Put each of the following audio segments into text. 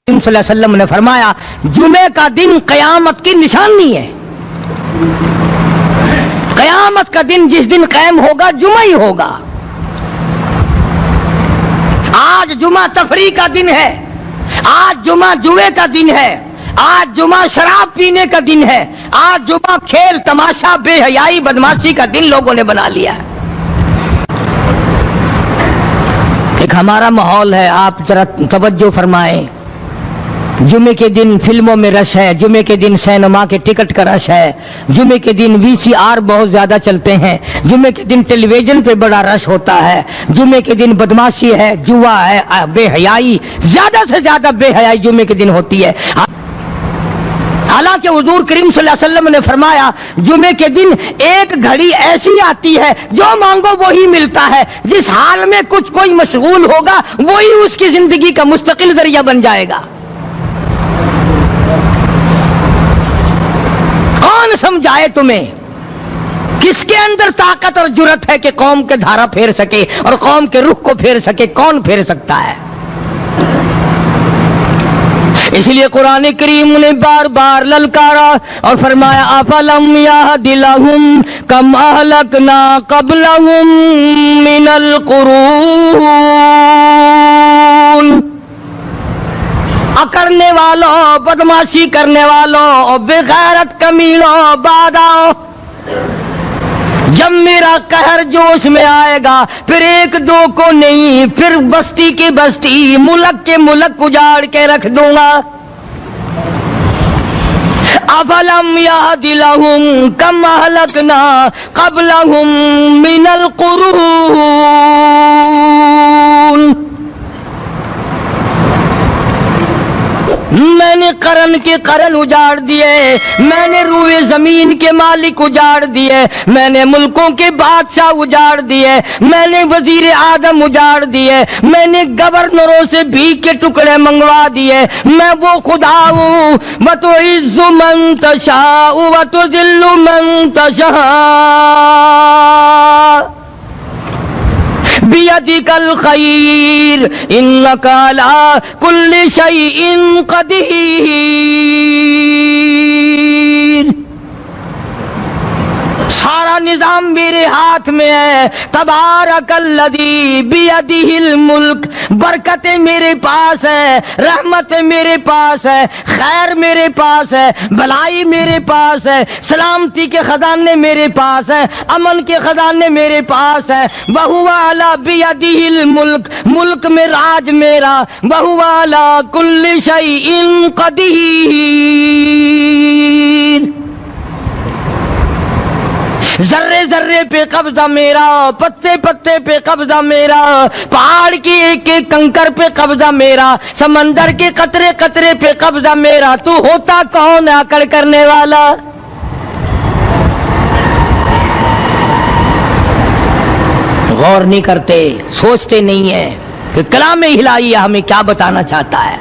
صلی اللہ علیہ وسلم نے فرمایا جمعے کا دن قیامت کی نشانی ہے. قیامت کا دن جس دن قائم ہوگا جمعہ ہی ہوگا. آج جمعہ تفریح کا دن ہے، آج جمعہ جوئے کا دن ہے، آج جمعہ شراب پینے کا دن ہے، آج جمعہ کھیل تماشا بے حیائی بدماشی کا دن لوگوں نے بنا لیا ہے. ایک ہمارا ماحول ہے، آپ ذرا توجہ فرمائیں. جمعے کے دن فلموں میں رش ہے، جمعے کے دن سینما کے ٹکٹ کا رش ہے، جمعے کے دن VCR بہت زیادہ چلتے ہیں، جمعے کے دن ٹیلی ویژن پہ بڑا رش ہوتا ہے، جمعے کے دن بدماشی ہے، جوا ہے، بے حیائی، زیادہ سے زیادہ بے حیائی جمعے کے دن ہوتی ہے. حالانکہ حضور کریم صلی اللہ علیہ وسلم نے فرمایا جمعے کے دن ایک گھڑی ایسی آتی ہے جو مانگو وہی ملتا ہے. جس حال میں کچھ کوئی مشغول ہوگا وہی اس کی زندگی کا مستقل ذریعہ بن جائے گا. کون سمجھائے تمہیں؟ کس کے اندر طاقت اور جرت ہے کہ قوم کے دھارا پھیر سکے اور قوم کے رخ کو پھیر سکے؟ کون پھیر سکتا ہے؟ اس لیے قرآن کریم نے بار بار للکارا اور فرمایا افلم یہد لہم کم اہلکنا قبلہم من القرون. اکڑنے والوں، بدماشی کرنے والوں، بے غیرت کمینوں، باداؤ، جب میرا قہر جوش میں آئے گا پھر ایک دو کو نہیں، پھر بستی کی بستی، ملک کے ملک اجاڑ کے رکھ دوں گا. افلم یہد لہم کم اہلکنا قبلہم من القرون. میں نے قرن کے قرن اجاڑ دیے، میں نے روئے زمین کے مالک اجاڑ دیے، میں نے ملکوں کے بادشاہ اجاڑ دیے، میں نے وزیر اعظم اجاڑ دیے، میں نے گورنروں سے بھیک کے ٹکڑے منگوا دیے. میں وہ خدا ہوں وتعز من تشاء وتذل من تشاء بیدک الخیر انک علی کل شیء قدیر. سارا نظام میرے ہاتھ میں ہے. تبارک الذی بیدہ الملک. برکتیں میرے پاس ہے، رحمت میرے پاس ہے، خیر میرے پاس ہے، بھلائی میرے پاس ہے، سلامتی کے خزانے میرے پاس ہے، امن کے خزانے میرے پاس ہے. وہو علی بیدہ الملک. ملک میں راج میرا. وہو علی کل شیء قدیر. ذرے ذرے پہ قبضہ میرا، پتے پتے پہ قبضہ میرا، پہاڑ کی ایک ایک کنکر پہ قبضہ میرا، سمندر کے قطرے قطرے پہ قبضہ میرا. تو ہوتا کون ہے اکڑ کرنے والا؟ غور نہیں کرتے، سوچتے نہیں ہیں کہ کلام الہی ہمیں کیا بتانا چاہتا ہے.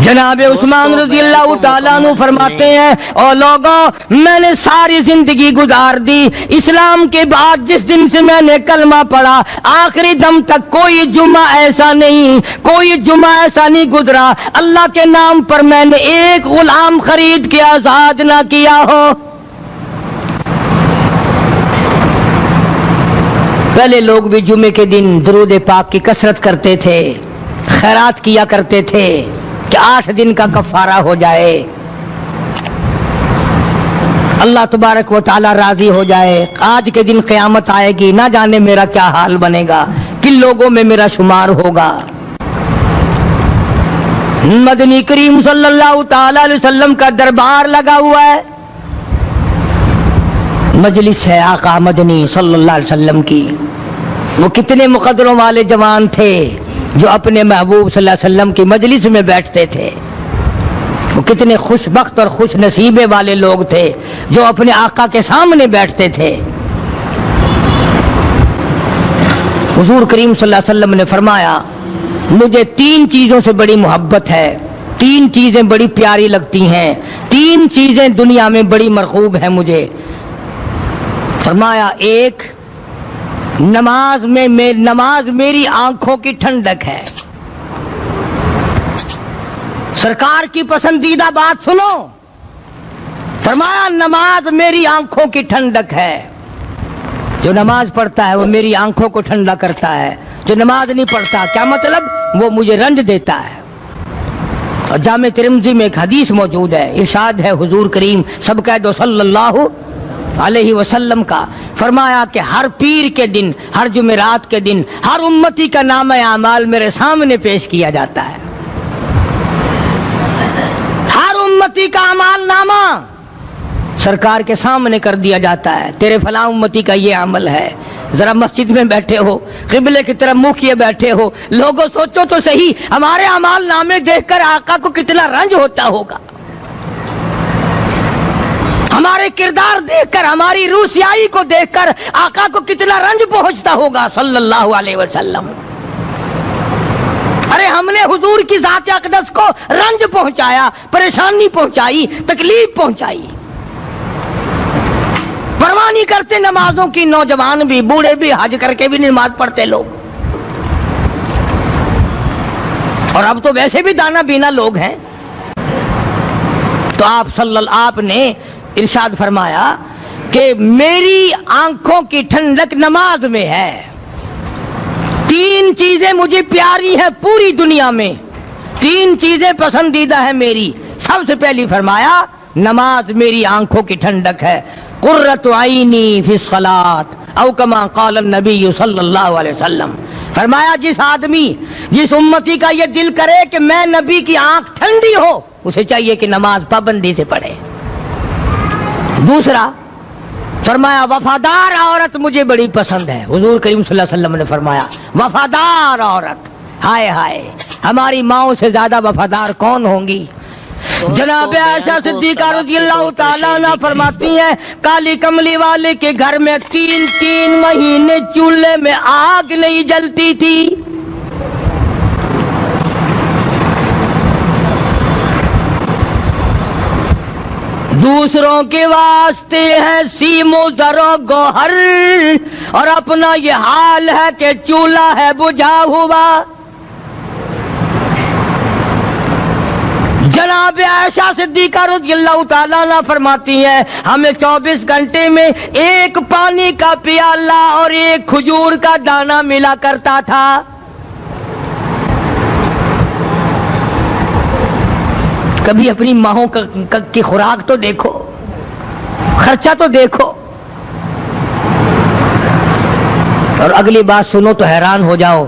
جناب عثمان رضی اللہ تعالیٰ عنہ فرماتے ہیں اور لوگوں میں نے ساری زندگی گزار دی اسلام کے بعد، جس دن سے میں نے کلمہ پڑھا آخری دم تک کوئی جمعہ ایسا نہیں، کوئی جمعہ ایسا نہیں گزرا اللہ کے نام پر میں نے ایک غلام خرید کے آزاد نہ کیا ہو. پہلے لوگ بھی جمعے کے دن درود پاک کی کثرت کرتے تھے، خیرات کیا کرتے تھے کہ 8 دن کا کفارہ ہو جائے، اللہ تبارک و تعالی راضی ہو جائے. آج کے دن قیامت آئے گی، نہ جانے میرا کیا حال بنے گا، کن لوگوں میں میرا شمار ہوگا. مدنی کریم صلی اللہ تعالی علیہ وسلم کا دربار لگا ہوا ہے، مجلس ہے آقا مدنی صلی اللہ علیہ وسلم کی. وہ کتنے مقدروں والے جوان تھے جو اپنے محبوب صلی اللہ علیہ وسلم کی مجلس میں بیٹھتے تھے. وہ کتنے خوش بخت اور خوش نصیبے والے لوگ تھے جو اپنے آقا کے سامنے بیٹھتے تھے. حضور کریم صلی اللہ علیہ وسلم نے فرمایا مجھے 3 چیزوں سے بڑی محبت ہے، 3 چیزیں بڑی پیاری لگتی ہیں، 3 چیزیں دنیا میں بڑی مرغوب ہیں مجھے. فرمایا ایک نماز میری آنکھوں کی ٹھنڈک ہے. سرکار کی پسندیدہ بات سنو، فرمایا نماز میری آنکھوں کی ٹھنڈک ہے، جو نماز پڑھتا ہے وہ میری آنکھوں کو ٹھنڈا کرتا ہے، جو نماز نہیں پڑھتا کیا مطلب؟ وہ مجھے رنج دیتا ہے۔ اور جامع ترمذی میں ایک حدیث موجود ہے، ارشاد ہے حضور کریم سب کہہ دو صلی اللہ علیہ وسلم کا، فرمایا کہ ہر پیر کے دن، ہر جمعرات کے دن ہر امتی کا نامہ اعمال میرے سامنے پیش کیا جاتا ہے، ہر امتی کا اعمال نامہ سرکار کے سامنے کر دیا جاتا ہے، تیرے فلاں امتی کا یہ عمل ہے۔ ذرا مسجد میں بیٹھے ہو، قبلے کی طرف منہ کیے بیٹھے ہو، لوگوں سوچو تو صحیح ہمارے اعمال نامے دیکھ کر آقا کو کتنا رنج ہوتا ہوگا، ہمارے کردار دیکھ کر، ہماری روح سیاہی کو دیکھ کر آقا کو کتنا رنج پہنچتا ہوگا صلی اللہ علیہ وسلم۔ ارے ہم نے حضور کی ذات اقدس کو رنج پہنچایا، پریشانی پہنچائی، تکلیف پہنچائی، پرواہ نہیں کرتے نمازوں کی، نوجوان بھی، بوڑھے بھی، حج کر کے بھی نماز پڑھتے لوگ، اور اب تو ویسے بھی دانا بینا لوگ ہیں۔ تو آپ نے ارشاد فرمایا کہ میری آنکھوں کی ٹھنڈک نماز میں ہے، تین چیزیں مجھے پیاری ہیں پوری دنیا میں، تین چیزیں پسندیدہ ہیں میری۔ سب سے پہلی فرمایا نماز میری آنکھوں کی ٹھنڈک ہے، قرۃ عینی فی الصلاۃ او کما قال النبی صلی اللہ علیہ وسلم، فرمایا جس آدمی، جس امتی کا یہ دل کرے کہ میں نبی کی آنکھ ٹھنڈی ہو، اسے چاہیے کہ نماز پابندی سے پڑھے۔ دوسرا فرمایا وفادار عورت مجھے بڑی پسند ہے، حضور کریم صلی اللہ علیہ وسلم نے فرمایا وفادار عورت، ہائے ہائے ہماری ماؤں سے زیادہ وفادار کون ہوں گی؟ جناب عائشہ صدیقہ رضی اللہ تعالیٰ عنہ فرماتی ہیں کالی کملی والے کے گھر میں 3 مہینے چولہے میں آگ نہیں جلتی تھی، دوسروں کے واسطے ہے سیم و زر و گوہر، اور اپنا یہ حال ہے کہ چولہا ہے بجھا ہوا۔ جناب عائشہ صدیقہ رضی اللہ تعالیٰ عنہ فرماتی ہیں ہمیں 24 گھنٹے میں ایک پانی کا پیالہ اور ایک کھجور کا دانہ ملا کرتا تھا۔ کبھی اپنی ماہوں کی خوراک تو دیکھو، خرچہ تو دیکھو، اور اگلی بات سنو تو حیران ہو جاؤ۔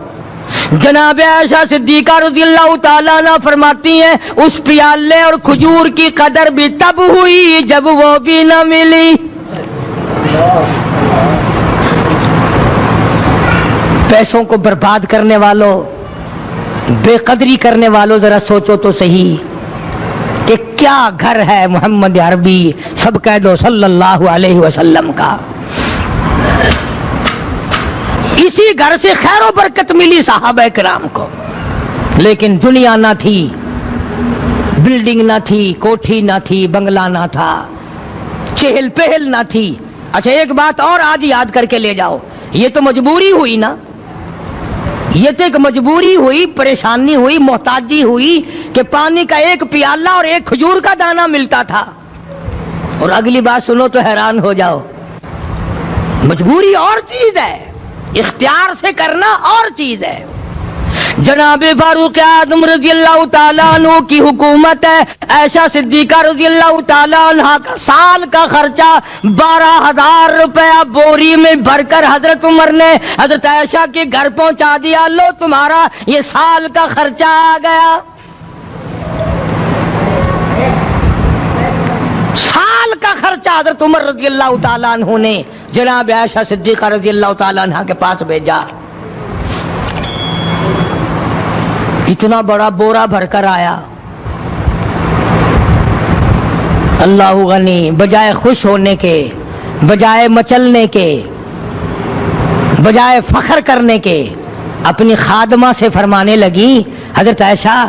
جناب عائشہ صدیقہ رضی اللہ تعالیٰ عنہ فرماتی ہیں اس پیالے اور کھجور کی قدر بھی تب ہوئی جب وہ بھی نہ ملی۔ پیسوں کو برباد کرنے والوں، بے قدری کرنے والوں، ذرا سوچو تو صحیح کہ کیا گھر ہے محمد عربی سب کہہ دو صلی اللہ علیہ وسلم کا۔ اسی گھر سے خیر و برکت ملی صحابہ کرام کو، لیکن دنیا نہ تھی، بلڈنگ نہ تھی، کوٹھی نہ تھی، بنگلہ نہ تھا، چہل پہل نہ تھی۔ اچھا ایک بات اور آج یاد کر کے لے جاؤ، یہ تو مجبوری ہوئی نا، یہ تو ایک مجبوری ہوئی، پریشانی ہوئی، محتاجی ہوئی کہ پانی کا ایک پیالہ اور ایک کھجور کا دانہ ملتا تھا۔ اور اگلی بات سنو تو حیران ہو جاؤ، مجبوری اور چیز ہے، اختیار سے کرنا اور چیز ہے۔ جناب فاروق اعظم رضی اللہ تعالیٰ عنہ کی حکومت ہے، عائشہ صدیقہ رضی اللہ تعالیٰ عنہ کا سال کا خرچہ 12,000 روپیہ بوری میں بھر کر حضرت عمر نے حضرت عائشہ کے گھر پہنچا دیا، لو تمہارا یہ سال کا خرچہ آ گیا۔ سال کا خرچہ حضرت عمر رضی اللہ تعالیٰ عنہ نے جناب عائشہ صدیقہ رضی اللہ تعالیٰ عنہ کے پاس بھیجا۔ اتنا بڑا بورا بھر کر آیا۔ اللہ غنی، بجائے خوش ہونے کے، بجائے مچلنے کے، بجائے فخر کرنے کے، اپنی خادمہ سے فرمانے لگی حضرت عائشہ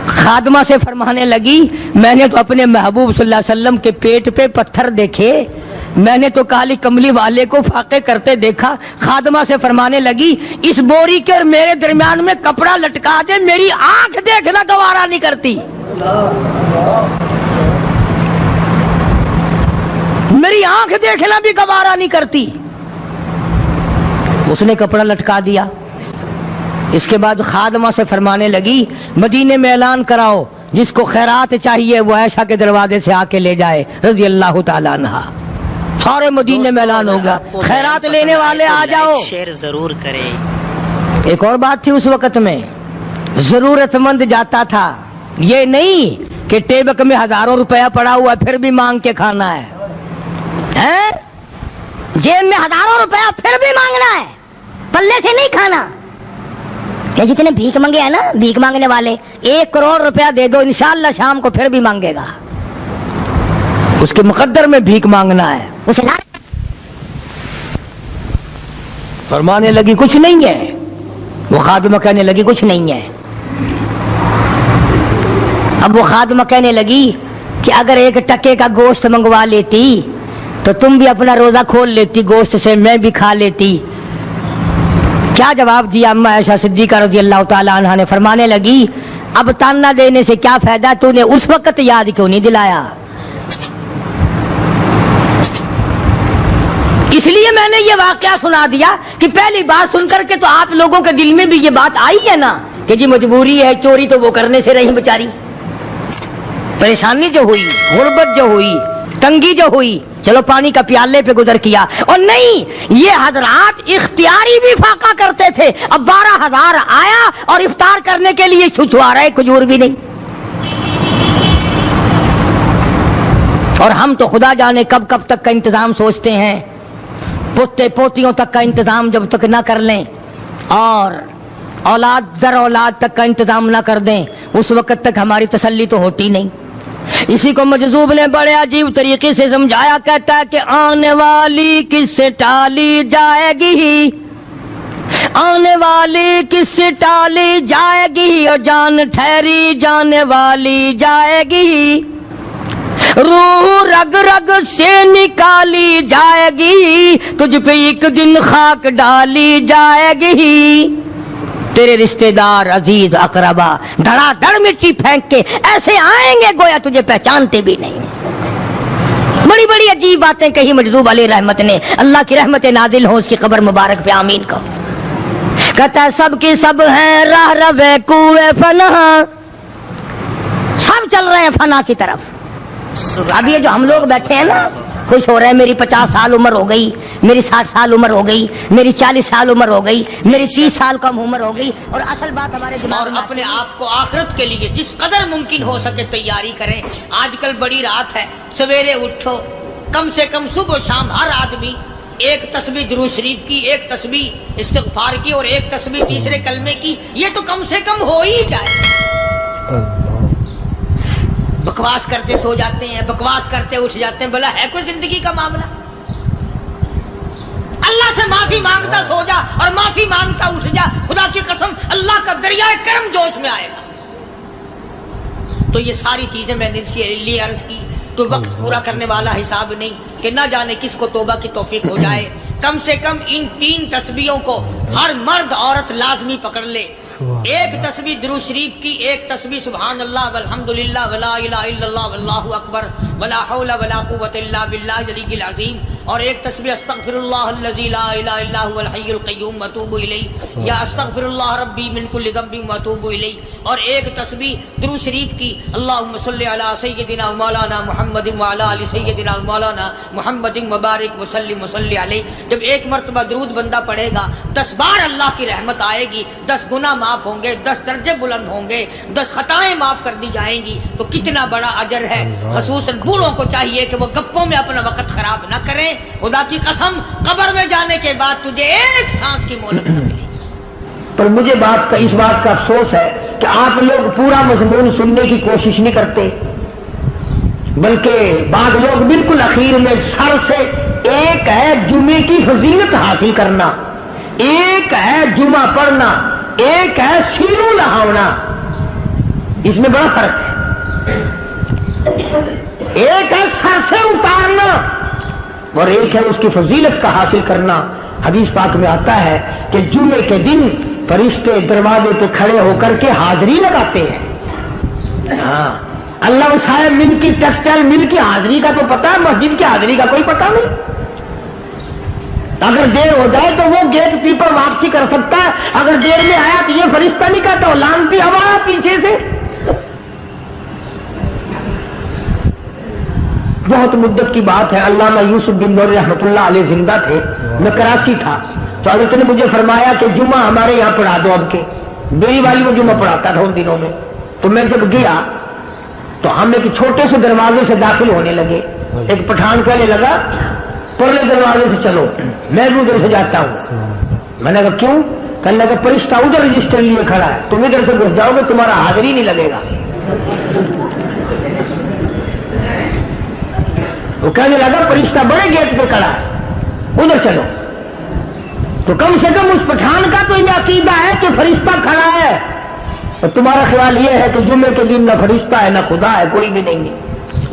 خادمہ سے فرمانے لگی میں نے تو اپنے محبوب صلی اللہ علیہ وسلم کے پیٹ پہ پتھر دیکھے، میں نے تو کالی کملی والے کو فاقے کرتے دیکھا۔ خادمہ سے فرمانے لگی اس بوری کے اور میرے درمیان میں کپڑا لٹکا دے، میری آنکھ دیکھنا گوارا نہیں کرتی، میری آنکھ دیکھنا بھی گوارا نہیں کرتی۔ اس نے کپڑا لٹکا دیا۔ اس کے بعد خادمہ سے فرمانے لگی مدینے میں اعلان کراؤ جس کو خیرات چاہیے وہ عائشہ کے دروازے سے آ کے لے جائے رضی اللہ تعالیٰ عنہا۔ سارے مدینے میں اعلان ہوگا خیرات لینے والے آ جاؤ۔ شیئر ضرور کریں۔ ایک اور بات تھی اس وقت میں، ضرورت مند جاتا تھا، یہ نہیں کہ ٹیبک میں ہزاروں روپیہ پڑا ہوا پھر بھی مانگ کے کھانا ہے، جیب میں ہزاروں روپیہ پھر بھی مانگنا ہے، پلے سے نہیں کھانا۔ کہ جتنے بھیک مانگے ہیں نا بھیک مانگنے والے، 1 کروڑ روپیہ دے دو انشاءاللہ شام کو پھر بھی مانگے گا، اس کے مقدر میں بھیک مانگنا ہے۔ اسے فرمانے لگی کچھ نہیں ہے، وہ خادمہ کہنے لگی کچھ نہیں ہے۔ اب وہ خادمہ کہنے لگی کہ اگر 1 ٹکے کا گوشت منگوا لیتی تو تم بھی اپنا روزہ کھول لیتی، گوشت سے میں بھی کھا لیتی۔ کیا جواب دیا اما عائشہ صدیقہ رضی اللہ تعالی عنہا نے؟ فرمانے لگی اب تانا دینے سے کیا فائدہ، تو نے اس وقت یاد کیوں نہیں دلایا؟ اس لیے میں نے یہ واقعہ سنا دیا کہ پہلی بات سن کر کے تو آپ لوگوں کے دل میں بھی یہ بات آئی ہے نا کہ جی مجبوری ہے، چوری تو وہ کرنے سے رہی بیچاری، پریشانی جو ہوئی، غربت جو ہوئی، تنگی جو ہوئی، چلو پانی کا پیالے پہ گزر کیا۔ اور نہیں، یہ حضرات اختیاری بھی فاقہ کرتے تھے۔ اب 12,000 آیا اور افطار کرنے کے لیے چھچھوا رہے، کھجور بھی نہیں۔ اور ہم تو خدا جانے کب کب تک کا انتظام سوچتے ہیں، پوتے پوتیوں تک کا انتظام جب تک نہ کر لیں اور اولاد در اولاد تک کا انتظام نہ کر دیں اس وقت تک ہماری تسلی تو ہوتی نہیں۔ اسی کو مجذوب نے بڑے عجیب طریقے سے سمجھایا، کہتا ہے کہ آنے والی کس سے ٹالی جائے گی، آنے والی کس سے ٹالی جائے گی، اور جان ٹھہری جانے والی جائے گی، روح رگ رگ سے نکالی جائے گی، تجھ پہ ایک دن خاک ڈالی جائے گی، تیرے رشتہ دار عزیز اقربا دھڑا دھڑ مٹی پھینک کے ایسے آئیں گے گویا تجھے پہچانتے بھی نہیں۔ بڑی بڑی عجیب باتیں کہی مجذوب علیہ رحمت نے، اللہ کی رحمت نازل ہو اس کی قبر مبارک پہ، آمین کو۔ کہتا ہے سب کی سب ہیں راہ روے کوئے فنا، سب چل رہے ہیں فنا کی طرف۔ اب یہ جو ہم لوگ بیٹھے ہیں نا خوش ہو رہے ہیں، میری 50 سال عمر ہو گئی، میری 60 سال عمر ہو گئی، میری 40 سال عمر ہو گئی، میری 30 سال کم عمر ہو گئی، اور اصل بات ہمارے دماغ میں اپنے آپ کو آخرت کے لیے جس قدر ممکن ہو سکے تیاری کریں۔ آج کل بڑی رات ہے، سویرے اٹھو، کم سے کم صبح و شام ہر آدمی 1 تسبیح درود شریف کی، 1 تسبیح استغفار کی، اور 1 تسبیح تیسرے کلمے کی، یہ تو کم سے کم ہو ہی جائے۔ بکواس کرتے سو جاتے ہیں، بکواس کرتے اٹھ جاتے ہیں، بھلا ہے کوئی زندگی کا معاملہ؟ اللہ سے معافی مانگتا سو جا اور معافی مانگتا اٹھ جا، خدا کی قسم اللہ کا دریائے کرم جوش میں آئے گا۔ تو یہ ساری چیزیں میں نے لیے عرض کی، تو وقت پورا کرنے والا حساب نہیں کہ نہ جانے کس کو توبہ کی توفیق ہو جائے۔ کم سے کم ان 3 تسبیحوں کو ہر مرد عورت لازمی پکڑ لے۔ 1 تسبیح درود شریف کی، 1 تسبیح سبحان اللہ والحمدللہ ولا الہ الا اللہ واللہ اکبر ولا حول ولا قوۃ الا باللہ العلی العظیم، اور 1 تسبیح استغفر اللہ الذی لا الہ الا هو الحی القیوم واتوب الیہ، یا استغفر اللہ ربی من کل ذنب واتوب الیہ، اور 1 تسبیح درود شریف کی اللہم صلی علی سیدنا مولانا محمد وعلی آل سیدنا مولانا محمد مبارک وسلم وصلی علیہ۔ جب 1 مرتبہ درود بندہ پڑھے گا 10 بار اللہ کی رحمت آئے گی، 10 گناہ معاف ہوں گے، 10 درجے بلند ہوں گے، 10 خطائیں معاف کر دی جائیں گی، تو کتنا بڑا اجر ہے۔ خصوصاً بوڑھوں کو چاہیے کہ وہ گپوں میں اپنا وقت خراب نہ کریں۔ خدا کی قسم قبر میں جانے کے بعد تجھے 1 سانس کی مہلت نہ ملے گی۔ پر مجھے اس بات کا افسوس ہے کہ آپ لوگ پورا مضمون سننے کی کوشش نہیں کرتے، بلکہ بعض لوگ بالکل اخیر میں سر سے، ایک ہے جمعے کی فضیلت حاصل کرنا، ایک ہے جمعہ پڑھنا، ایک ہے سینوں لہاونا، اس میں بڑا فرق ہے. ایک ہے سر سے اتارنا اور ایک ہے اس کی فضیلت کا حاصل کرنا. حدیث پاک میں آتا ہے کہ جمعے کے دن فرشتے دروازے پہ کھڑے ہو کر کے حاضری لگاتے ہیں. ہاں اللہ صاحب مل کی ٹیکسٹائل مل کی حاضری کا تو پتا ہے, مسجد کی حاضری کا کوئی پتا نہیں. اگر دیر ہو جائے تو وہ گیٹ کیپر واپسی کر سکتا ہے, اگر دیر میں آیا تو یہ فرشتہ نہیں کہتا, لانتی ہوا پیچھے سے. بہت مدت کی بات ہے, علامہ یوسف بن نور رحمۃ اللہ علیہ زندہ تھے, میں کراچی تھا, تو حضرت نے مجھے فرمایا کہ جمعہ ہمارے یہاں پڑھا دو. اب کے بیوی والی میں جمعہ پڑھاتا تھا ان دنوں میں. تو میں جب گیا تو ہم ایک چھوٹے سے دروازے سے داخل ہونے لگے. ایک پٹھان کہنے لگا پرلے دروازے سے چلو, میں بھی ادھر سے جاتا ہوں. میں نے کہا کیوں؟ کہنے لگا فرشتہ ادھر رجسٹر لیے کھڑا ہے, تم ادھر سے گھس جاؤ گے تمہارا حاضری نہیں لگے گا. وہ کہنے لگا فرشتہ بڑے گیٹ پہ کھڑا ہے, ادھر چلو. تو کم سے کم اس پٹھان کا تو یہ عقیدہ ہے کہ فرشتہ کھڑا ہے, اور تمہارا خیال یہ ہے کہ جمعے کے دن نہ فرشتہ ہے نہ خدا ہے, کوئی بھی نہیں ہے.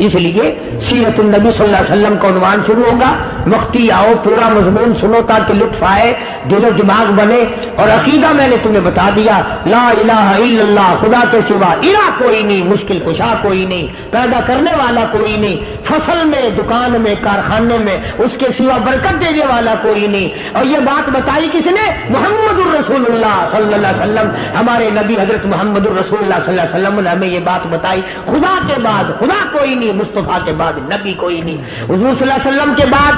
اس لیے سیرت النبی صلی اللہ علیہ وسلم کا عنوان شروع ہوگا. وقتی آؤ, پورا مضمون سنو تاکہ لطف آئے, دل و دماغ بنے. اور عقیدہ میں نے تمہیں بتا دیا, لا الہ الا اللہ, خدا کے سوا الہ کوئی نہیں, مشکل کشا کوئی نہیں, پیدا کرنے والا کوئی نہیں, فصل میں, دکان میں, کارخانے میں اس کے سوا برکت دینے والا کوئی نہیں. اور یہ بات بتائی کس نے؟ محمد الرسول اللہ صلی اللہ علیہ وسلم. ہمارے نبی حضرت محمد الرسول اللہ صلی اللہ علیہ وسلم نے ہمیں یہ بات بتائی, خدا کے بعد خدا کوئی نہیں, مصطفیٰ کے بعد نبی کوئی نہیں. حضور صلی اللہ علیہ وسلم کے بعد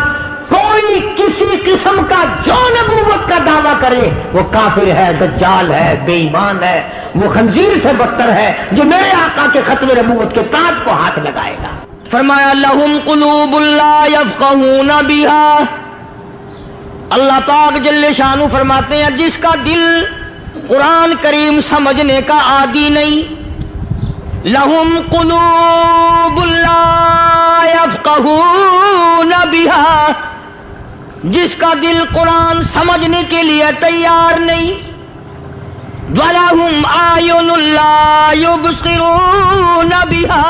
کوئی کسی قسم کا جو نبوت کا دعویٰ کرے وہ کافر ہے, دجال ہے, بے ایمان ہے, وہ خنزیر سے بدتر ہے جو میرے آقا کے ختم نبوت کے تاج کو ہاتھ لگائے گا. فرمایا لہم قلوب لا یفقہون بہا. اللہ پاک جل شانہ فرماتے ہیں جس کا دل قرآن کریم سمجھنے کا عادی نہیں, لہم قلوب لا یفقہون بہا, جس کا دل قرآن سمجھنے کے لیے تیار نہیں, وَلَهُمْ أَعْيُنٌ لَا يُبْصِرُونَ بِهَا,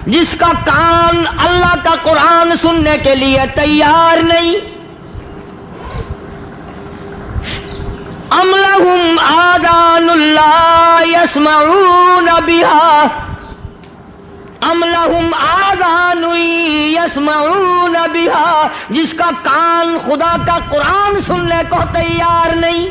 جس کا کان اللہ کا قرآن سننے کے لیے تیار نہیں. ام لہم آذان لا یسمعون بہا, ام لہم آذان یسمعون بہا, جس کا کان خدا کا قرآن سننے کو تیار نہیں.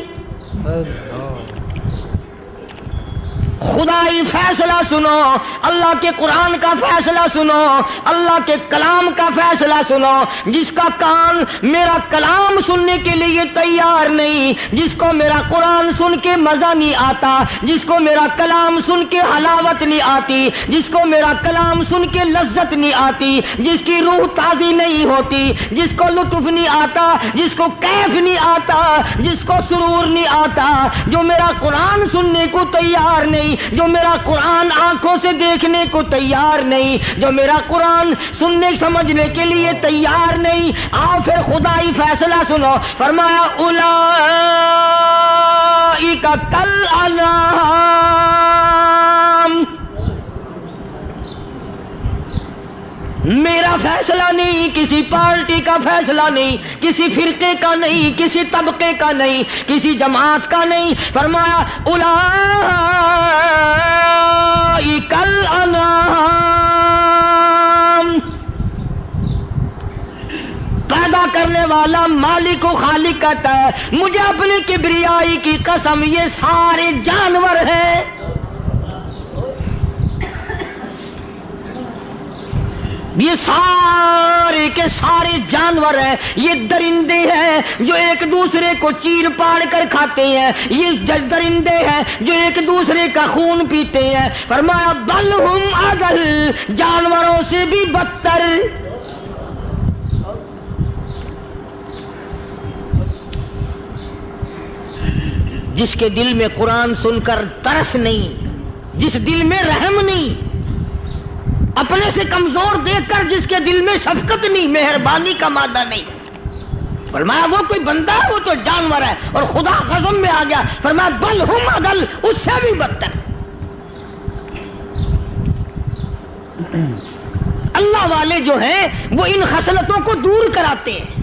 خدائی فیصلہ سنو, اللہ کے قرآن کا فیصلہ سنو, اللہ کے کلام کا فیصلہ سنو. جس کا کان میرا کلام سننے کے لیے تیار نہیں, جس کو میرا قرآن سن کے مزہ نہیں آتا, جس کو میرا کلام سن کے حلاوت نہیں آتی, جس کو میرا کلام سن کے لذت نہیں آتی, جس کی روح تازی نہیں ہوتی, جس کو لطف نہیں آتا, جس کو کیف نہیں آتا, جس کو سرور نہیں آتا, جو میرا قرآن سننے کو تیار نہیں, جو میرا قرآن آنکھوں سے دیکھنے کو تیار نہیں, جو میرا قرآن سننے سمجھنے کے لیے تیار نہیں. آؤ پھر خدائی فیصلہ سنو. فرمایا اولئک کالانعام, میرا فیصلہ نہیں, کسی پارٹی کا فیصلہ نہیں, کسی فرقے کا نہیں, کسی طبقے کا نہیں, کسی جماعت کا نہیں. فرمایا اولئک الانعام, پیدا کرنے والا مالک و خالق کہتا ہے مجھے اپنی کبریائی کی قسم یہ سارے جانور ہیں. یہ سارے کے سارے جانور ہیں, یہ درندے ہیں جو ایک دوسرے کو چیر پاڑ کر کھاتے ہیں, یہ درندے ہیں جو ایک دوسرے کا خون پیتے ہیں. فرمایا بل ہم اضل, جانوروں سے بھی بدتر. جس کے دل میں قرآن سن کر ترس نہیں, جس دل میں رحم نہیں, اپنے سے کمزور دیکھ کر جس کے دل میں شفقت نہیں, مہربانی کا مادہ نہیں, فرمایا وہ کوئی بندہ ہے, وہ تو جانور ہے. اور خدا غضب میں آ گیا, فرمایا بل ہم اضل, اس سے بھی بدتر. اللہ والے جو ہیں وہ ان خصلتوں کو دور کراتے ہیں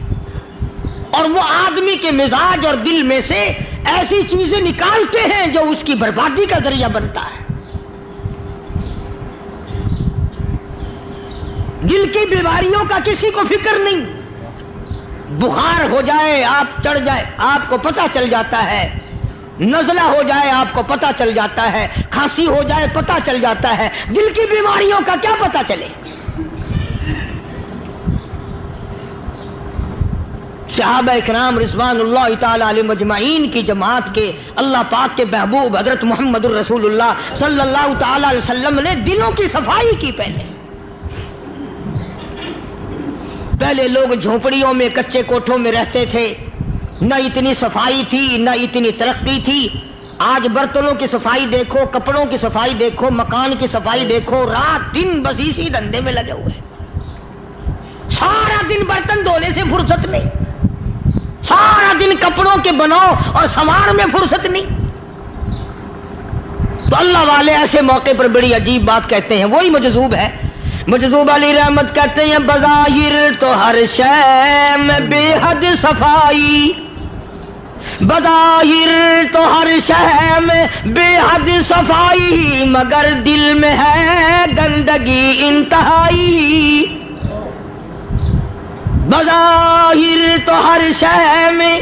اور وہ آدمی کے مزاج اور دل میں سے ایسی چیزیں نکالتے ہیں جو اس کی بربادی کا ذریعہ بنتا ہے. دل کی بیماریوں کا کسی کو فکر نہیں. بخار ہو جائے آپ چڑھ جائے آپ کو پتہ چل جاتا ہے, نزلہ ہو جائے آپ کو پتہ چل جاتا ہے, کھانسی ہو جائے پتہ چل جاتا ہے. دل کی بیماریوں کا کیا پتہ چلے؟ صحابہ اکرام رضوان اللہ تعالی علیہ مجمعین کی جماعت کے اللہ پاک کے محبوب حضرت محمد الرسول اللہ صلی اللہ تعالی علیہ وسلم نے دلوں کی صفائی کی. پہلے لوگ جھونپڑیوں میں کچے کوٹھوں میں رہتے تھے, نہ اتنی صفائی تھی نہ اتنی ترقی تھی. آج برتنوں کی صفائی دیکھو, کپڑوں کی صفائی دیکھو, مکان کی صفائی دیکھو, رات دن بس اسی دھندے میں لگے ہوئے. سارا دن برتن دھونے سے فرصت نہیں, سارا دن کپڑوں کے بناؤ اور سنوار میں فرصت نہیں. تو اللہ والے ایسے موقع پر بڑی عجیب بات کہتے ہیں. وہی مجذوب ہے, مجذوب علی رحمت کہتے ہیں بظاہر تو ہر شے میں بے حد صفائی, بظاہر تو ہر شے میں بے حد صفائی, مگر دل میں ہے گندگی انتہائی. بظاہر تو ہر شے میں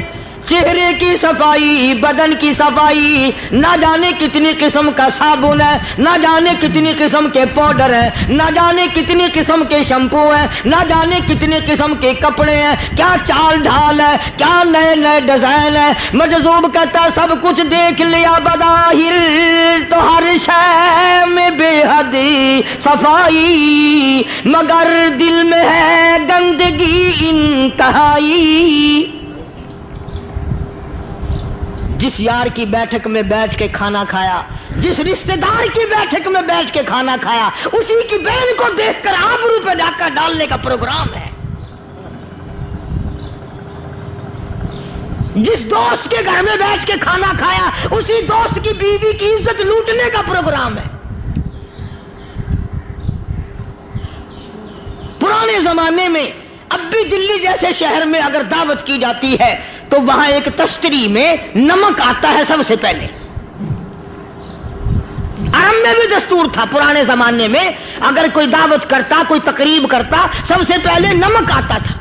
چہرے کی صفائی, بدن کی صفائی, نہ جانے کتنی قسم کا صابن ہے, نہ جانے کتنی قسم کے پاؤڈر ہے, نہ جانے کتنی قسم کے شیمپو ہیں, نہ جانے کتنی قسم کے کپڑے ہیں, کیا چال ڈھال ہے, کیا نئے نئے ڈیزائن ہے. مجذوب کہتا سب کچھ دیکھ لیا, بظاہر تو ہر شے میں بے حد صفائی, مگر دل میں ہے گندگی انتہائی. جس یار کی بیٹھک میں بیٹھ کے کھانا کھایا, جس رشتہ دار کی بیٹھک میں بیٹھ کے کھانا کھایا, اسی کی بہن کو دیکھ کر آبرو پہ ڈاکہ ڈالنے کا پروگرام ہے. جس دوست کے گھر میں بیٹھ کے کھانا کھایا, اسی دوست کی بیوی کی عزت لوٹنے کا پروگرام ہے. پرانے زمانے میں اب بھی دلی جیسے شہر میں اگر دعوت کی جاتی ہے تو وہاں ایک تشتری میں نمک آتا ہے سب سے پہلے. عرب میں بھی دستور تھا پرانے زمانے میں, اگر کوئی دعوت کرتا, کوئی تقریب کرتا, سب سے پہلے نمک آتا تھا.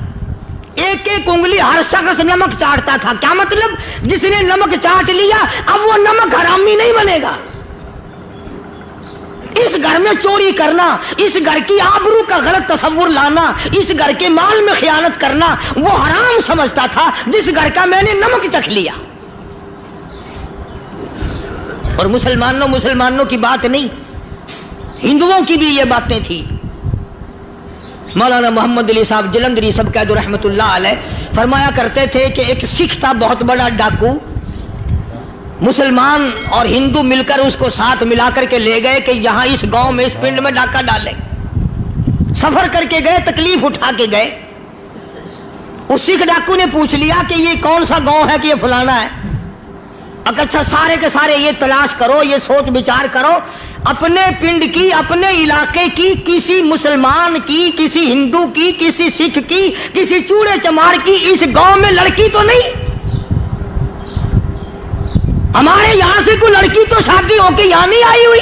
ایک ایک انگلی ہر شخص نمک چاٹتا تھا. کیا مطلب؟ جس نے نمک چاٹ لیا اب وہ نمک حرامی نہیں بنے گا. اس گھر میں چوری کرنا, اس گھر کی آبرو کا غلط تصور لانا, اس گھر کے مال میں خیانت کرنا وہ حرام سمجھتا تھا جس گھر کا میں نے نمک چکھ لیا. اور مسلمانوں کی بات نہیں, ہندوؤں کی بھی یہ باتیں تھی. مولانا محمد علی صاحب جلندری سب قید رحمت اللہ علیہ فرمایا کرتے تھے کہ ایک سکھ تھا بہت بڑا ڈاکو, مسلمان اور ہندو مل کر اس کو ساتھ ملا کر کے لے گئے کہ یہاں اس گاؤں میں اس پنڈ میں ڈاکہ ڈالے. سفر کر کے گئے, تکلیف اٹھا کے گئے. اس سکھ ڈاکو نے پوچھ لیا کہ یہ کون سا گاؤں ہے کہ یہ فلانا ہے. اچھا سارے کے سارے یہ تلاش کرو, یہ سوچ بچار کرو, اپنے پنڈ کی, اپنے علاقے کی, کسی مسلمان کی, کسی ہندو کی, کسی سکھ کی, کسی چوڑے چمار کی اس گاؤں میں لڑکی تو نہیں. ہمارے یہاں سے کوئی لڑکی تو شادی ہو کے یہاں نہیں آئی ہوئی.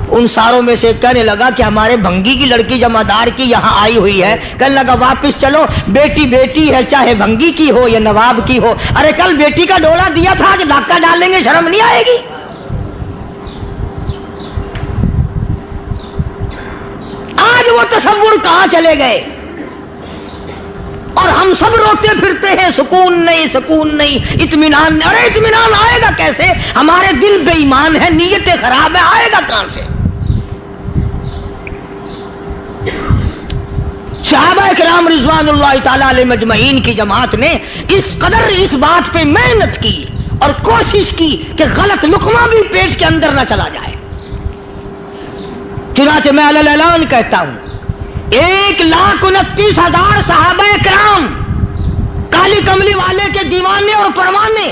ان ساروں میں سے کہنے لگا کہ ہمارے بھنگی کی لڑکی جمعدار کی یہاں آئی ہوئی ہے. کہنے لگا واپس چلو, بیٹی بیٹی ہے چاہے بھنگی کی ہو یا نواب کی ہو. ارے کل بیٹی کا ڈولا دیا تھا, آج ڈاکہ ڈالیں گے, شرم نہیں آئے گی؟ آج وہ تصور کہاں چلے گئے اور ہم سب روتے پھرتے ہیں سکون نہیں, سکون نہیں, اطمینان نہیں. ارے اطمینان آئے گا کیسے؟ ہمارے دل بے ایمان ہے, نیتیں خراب ہے, آئے گا کہاں سے؟ صحابہ کرام رضوان اللہ تعالی علیہ مجمعین کی جماعت نے اس قدر اس بات پہ محنت کی اور کوشش کی کہ غلط لقمہ بھی پیٹ کے اندر نہ چلا جائے. چنانچہ میں علی الاعلان کہتا ہوں 1,29,000 صحابہ کرام کالی کملی والے کے دیوانے اور پروانے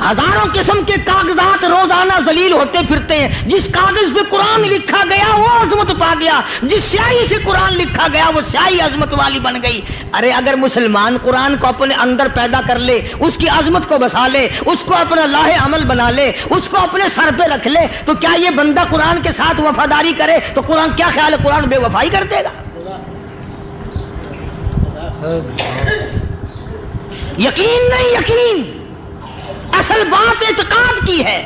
ہزاروں قسم کے کاغذات روزانہ ذلیل ہوتے پھرتے ہیں. جس کاغذ پہ قرآن لکھا گیا وہ عظمت پا گیا, جس سیاہی سے قرآن لکھا گیا وہ سیاہی عظمت والی بن گئی. ارے اگر مسلمان قرآن کو اپنے اندر پیدا کر لے, اس کی عظمت کو بسا لے, اس کو اپنا لاہ عمل بنا لے, اس کو اپنے سر پہ رکھ لے, تو کیا یہ بندہ قرآن کے ساتھ وفاداری کرے تو قرآن کیا خیال ہے قرآن بے وفائی کر دے گا؟ یقین نہیں, یقین اصل بات اعتقاد کی ہے.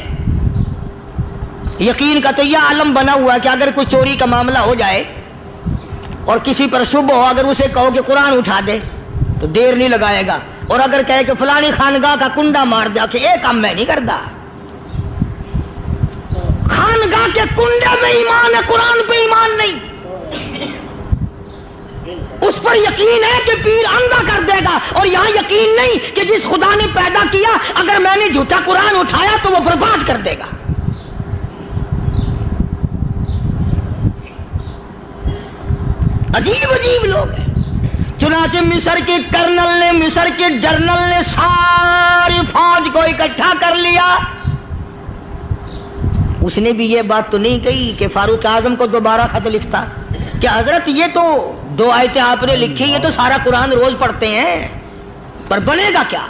یقین کا تو یہ عالم بنا ہوا ہے کہ اگر کوئی چوری کا معاملہ ہو جائے اور کسی پر شبہ ہو, اگر اسے کہو کہ قرآن اٹھا دے تو دیر نہیں لگائے گا, اور اگر کہے کہ فلانی خانگاہ کا کنڈا مار دیا کہ یہ کام میں نہیں کرتا. خانگاہ کے کنڈے میں ایمان ہے, قرآن پہ ایمان نہیں. اس پر یقین ہے کہ پیر اندھا کر دے گا, اور یہاں یقین نہیں کہ جس خدا نے پیدا کیا اگر میں نے جھوٹا قرآن اٹھایا تو وہ برباد کر دے گا. عجیب عجیب لوگ ہیں. چنانچہ مصر کے کرنل نے, مصر کے جنرل نے ساری فوج کو اکٹھا کر لیا. اس نے بھی یہ بات تو نہیں کہی کہ فاروق اعظم کو دوبارہ خط لکھتا کہ حضرت یہ تو 2 آیتیں آپ نے لکھی, یہ تو سارا قرآن روز پڑھتے ہیں, پر بنے گا کیا؟